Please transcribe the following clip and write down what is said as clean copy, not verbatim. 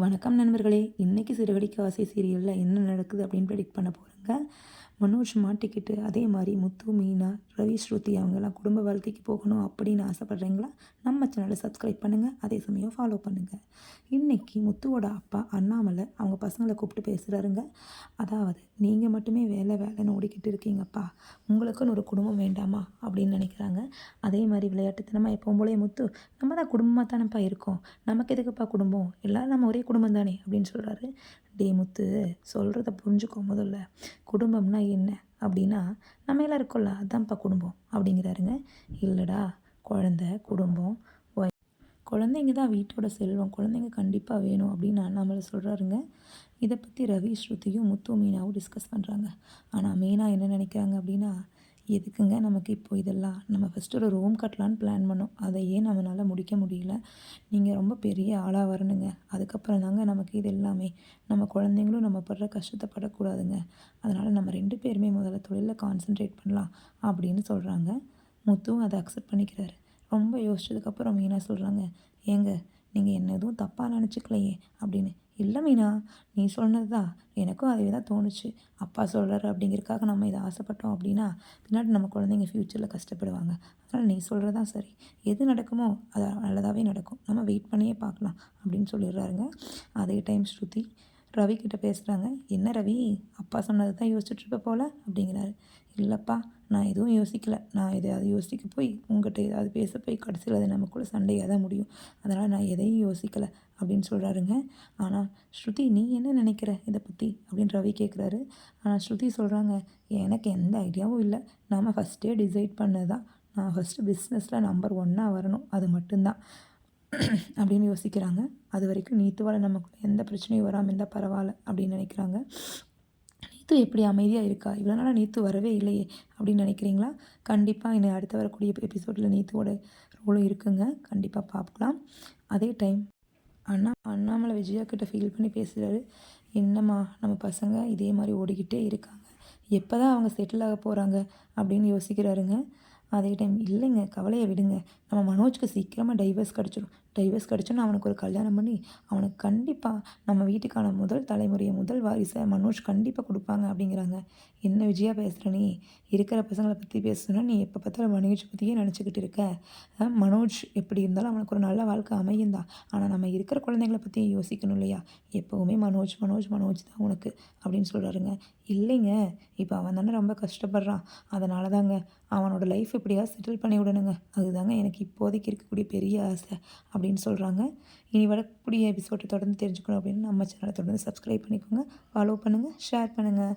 வணக்கம் நண்பர்களே. இன்னைக்கு சிறகடிக்க ஆசை சீரியலில் என்ன நடக்குது அப்படின்னு ப்ரெடிக்ட் பண்ண போகிறேங்க. மனோஜ் மாட்டிக்கிட்டு அதே மாதிரி முத்து, மீனா, ரவி, ஸ்ருதி அவங்கெல்லாம் குடும்ப வாழ்க்கைக்கு போகணும் அப்படின்னு ஆசைப்பட்றீங்களா? நம்ம சேனலை சப்ஸ்கிரைப் பண்ணுங்கள், அதே சமயம் ஃபாலோ பண்ணுங்கள். இன்றைக்கி முத்துவோட அப்பா அண்ணாமலை அவங்க பசங்களை கூப்பிட்டு பேசுகிறாருங்க. அதாவது நீங்கள் மட்டுமே வேலை வேலைன்னு ஓடிக்கிட்டு இருக்கீங்கப்பா, உங்களுக்குன்னு ஒரு குடும்பம் வேண்டாமா அப்படின்னு நினைக்கிறாங்க. அதே மாதிரி விளையாட்டுத்தனமாக எப்பவும் போலே முத்து, நம்ம தான் குடும்பமாக தானேப்பா இருக்கோம், நமக்கு எதுக்குப்பா குடும்பம், எல்லோரும் நம்ம ஒரே குடும்பம் தானே அப்படின்னு சொல்கிறாரு. டே முத்து, சொல்கிறத புரிஞ்சுக்கோ முதல்ல. குடும்பம்னா என்ன அப்படின்னா, நம்ம எல்லாம் இருக்கோம்ல, அதான்ப்பா குடும்பம் அப்படிங்கிறாருங்க. இல்லைடா, குழந்த, குடும்பம், குழந்தைங்க தான் வீட்டோட செல்வம், குழந்தைங்க கண்டிப்பாக வேணும் அப்படின்னு அண்ணாமலை சொல்கிறாருங்க. இதை பற்றி ரவி, ஸ்ருதியும், முத்து, மீனாவும் டிஸ்கஸ் பண்ணுறாங்க. ஆனால் மீனா என்ன நினைக்கிறாங்க அப்படின்னா, எதுக்குங்க நமக்கு இப்போ இதெல்லாம், நம்ம ஃபஸ்ட்டு ஒரு ரூம் கட்டலான்னு பிளான் பண்ணோம், அதை ஏன் நம்மளால் முடிக்க முடியல, நீங்கள் ரொம்ப பெரிய ஆளாக வரணுங்க, அதுக்கப்புறம் தாங்க நமக்கு இது எல்லாமே, நம்ம குழந்தைங்களும் நம்ம படுற கஷ்டத்தை படக்கூடாதுங்க, அதனால் நம்ம 2 பேருமே முதல்ல தொழிலில் கான்சென்ட்ரேட் பண்ணலாம் அப்படின்னு சொல்கிறாங்க. முத்துவும் அதை அக்செப்ட் பண்ணிக்கிறாரு. ரொம்ப யோசிச்சதுக்கப்புறம் மீனா சொல்கிறாங்க, ஏங்க நீங்கள் என்ன எதுவும் தப்பாக நினச்சிக்கலையே அப்படின்னு. இல்லை மீனா, நீ சொன்னது தான், எனக்கும் அதே தான் தோணுச்சு. அப்பா சொல்கிறாரு அப்படிங்கிறதுக்காக நம்ம இதை ஆசைப்பட்டோம் அப்படின்னா பின்னாடி நம்ம குழந்தைங்க ஃப்யூச்சரில் கஷ்டப்படுவாங்க. அதனால் நீ சொல்கிறது தான் சரி, எது நடக்குமோ அது நல்லதாகவே நடக்கும், நம்ம வெயிட் பண்ணியே பார்க்கலாம் அப்படின்னு சொல்லிடுறாருங்க. அதே டைம் ஸ்ருதி ரவி கிட்ட பேசுகிறாங்க. என்ன ரவி, அப்பா சொன்னது தான் யோசிச்சுட்ருப்ப போல் அப்படிங்கிறாரு. இல்லைப்பா, நான் எதுவும் யோசிக்கலை, நான் எதையாவது யோசிக்க போய் உங்கள்கிட்ட ஏதாவது பேச போய் கடைசியில் அது நமக்குள்ளே சண்டையாக தான் முடியும், அதனால் நான் எதையும் யோசிக்கலை அப்படின்னு சொல்கிறாருங்க. ஆனால் ஸ்ருதி, நீ என்ன நினைக்கிற இதை பற்றி அப்படின்னு ரவி கேட்குறாரு. ஆனால் ஸ்ருதி சொல்கிறாங்க, எனக்கு எந்த ஐடியாவும் இல்லை, நாம் ஃபஸ்ட்டே டிசைட் பண்ணது தான், நான் ஃபஸ்ட்டு பிஸ்னஸில் நம்பர் 1 வரணும், அது மட்டும்தான் அப்படின்னு யோசிக்கிறாங்க. அது வரைக்கும் நீத்துவால் நமக்கு எந்த பிரச்சனையும் வராமல் இருந்தால் பரவாயில்ல அப்படின்னு நினைக்கிறாங்க. நீத்து எப்படி அமைதியாக இருக்கா, இவ்வளோ நாளாக நீத்து வரவே இல்லையே அப்படின்னு நினைக்கிறீங்களா? கண்டிப்பாக இன்னும் அடுத்து வரக்கூடிய எபிசோடில் நீத்துவோட ரோலும் இருக்குங்க, கண்டிப்பாக பார்க்கலாம். அதே டைம் அண்ணாமலை விஜயா கிட்ட ஃபீல் பண்ணி பேசுகிறாரு. என்னம்மா, நம்ம பசங்க இதே மாதிரி ஓடிக்கிட்டே இருக்காங்க, எப்போ தான் அவங்க செட்டில் ஆக போகிறாங்க அப்படின்னு யோசிக்கிறாருங்க. அதே டைம் இல்லைங்க, கவலையை விடுங்க, நம்ம மனோஜ்க்கு சீக்கிரமாக டைவர்ஸ் கிடச்சோன்னா அவனுக்கு ஒரு கல்யாணம் பண்ணி அவனுக்கு கண்டிப்பாக நம்ம வீட்டுக்கான முதல் தலைமுறையை, முதல் வாரிசை மனோஜ் கண்டிப்பாக கொடுப்பாங்க அப்படிங்கிறாங்க. என்ன விஜயா பேசுகிற நீ, இருக்கிற பசங்களை பற்றி பேசுனா நீ எப்போ பார்த்தாலும் மனோஜ் பற்றியே நினச்சிக்கிட்டு இருக்க. மனோஜ் எப்படி இருந்தாலும் அவனுக்கு ஒரு நல்ல வாழ்க்கை அமையும் தான், ஆனால் நம்ம இருக்கிற குழந்தைங்கள பற்றியும் யோசிக்கணும் இல்லையா, எப்போவுமே மனோஜ் மனோஜ் மனோஜ் தான் உனக்கு அப்படின்னு சொல்கிறாருங்க. இல்லைங்க, இப்போ அவன் தானே ரொம்ப கஷ்டப்படுறான், அதனால தாங்க அவனோட லைஃப் எப்படியாவது செட்டில் பண்ணி விடணுங்க, அதுதாங்க எனக்கு இப்போதைக்கு இருக்கக்கூடிய பெரிய ஆசை அப்படின்னு சொல்கிறாங்க. இனி வரக்கூடிய எபிசோட்டை தொடர்ந்து தெரிஞ்சுக்கணும் அப்படின்னு நம்ம சேனலை தொடர்ந்து சப்ஸ்கிரைப் பண்ணிக்கோங்க, ஃபாலோ பண்ணுங்கள், ஷேர் பண்ணுங்கள்.